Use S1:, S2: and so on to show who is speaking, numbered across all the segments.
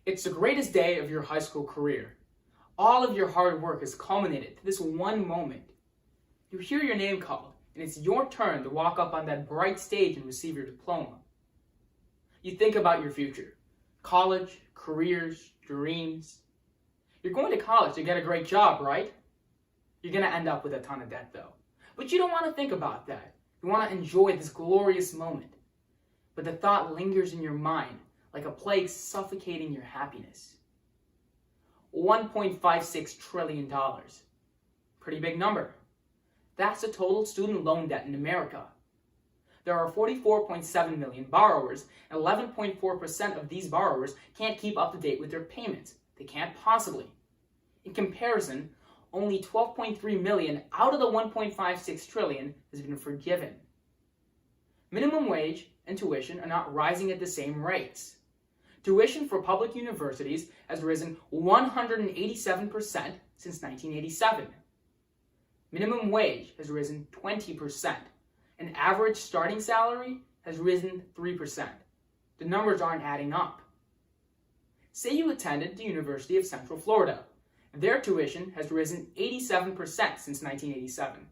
S1: It's the greatest day of your high school career. All of your hard work has culminated to this one moment. You hear your name called, and it's your turn to walk up on that bright stage and receive your diploma. You think about your future, college, careers, dreams. You're going to college to get a great job, right? You're going to end up with a ton of debt, though. But you don't want to think about that. You want to enjoy this glorious moment. But the thought lingers in your mind like a plague suffocating your happiness. $1.56 trillion. Pretty big number. That's the total student loan debt in America. There are 44.7 million borrowers, and 11.4% of these borrowers can't keep up to date with their payments. They can't possibly. In comparison, only 12.3 million out of the 1.56 trillion has been forgiven. Minimum wage and tuition are not rising at the same rates. Tuition for public universities has risen 187% since 1987. Minimum wage has risen 20%, and average starting salary has risen 3%. The numbers aren't adding up. Say you attended the University of Central Florida. Their tuition has risen 87% since 1987.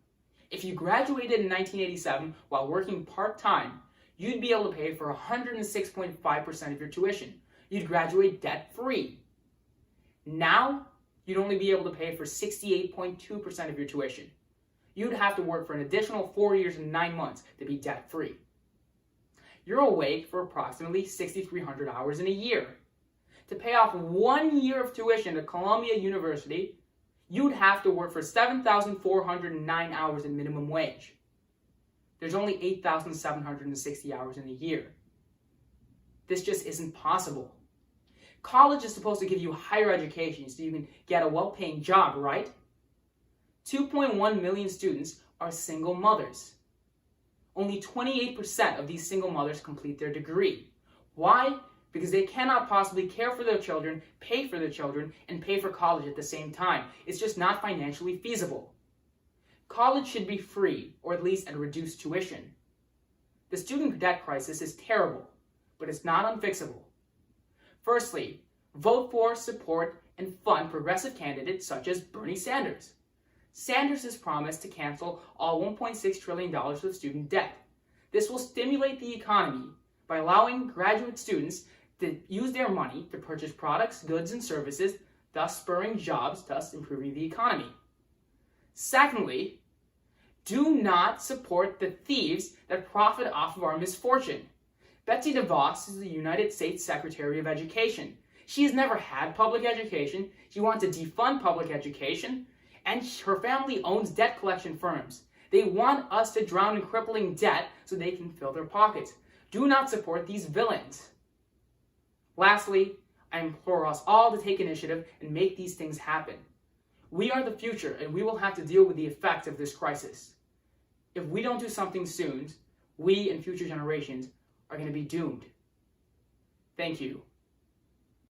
S1: If you graduated in 1987 while working part-time, you'd be able to pay for 106.5% of your tuition. You'd graduate debt-free. Now, you'd only be able to pay for 68.2% of your tuition. You'd have to work for an additional 4 years and 9 months to be debt-free. You're awake for approximately 6,300 hours in a year. To pay off 1 year of tuition at Columbia University, you'd have to work for 7,409 hours in minimum wage. There's only 8,760 hours in a year. This just isn't possible. College is supposed to give you higher education so you can get a well-paying job, right? 2.1 million students are single mothers. Only 28% of these single mothers complete their degree. Why? Because they cannot possibly care for their children, pay for their children, and pay for college at the same time. It's just not financially feasible. College should be free, or at least at reduced tuition. The student debt crisis is terrible, but it's not unfixable. Firstly, vote for, support, and fund progressive candidates such as Bernie Sanders. Sanders has promised to cancel all $1.6 trillion of student debt. This will stimulate the economy by allowing graduate students to use their money to purchase products, goods, and services, thus spurring jobs, thus improving the economy. Secondly, do not support the thieves that profit off of our misfortune. Betsy DeVos is the United States Secretary of Education. She has never had public education. She wants to defund public education. And her family owns debt collection firms. They want us to drown in crippling debt so they can fill their pockets. Do not support these villains. Lastly, I implore us all to take initiative and make these things happen. We are the future, and we will have to deal with the effects of this crisis. If we don't do something soon, we and future generations are going to be doomed. Thank you.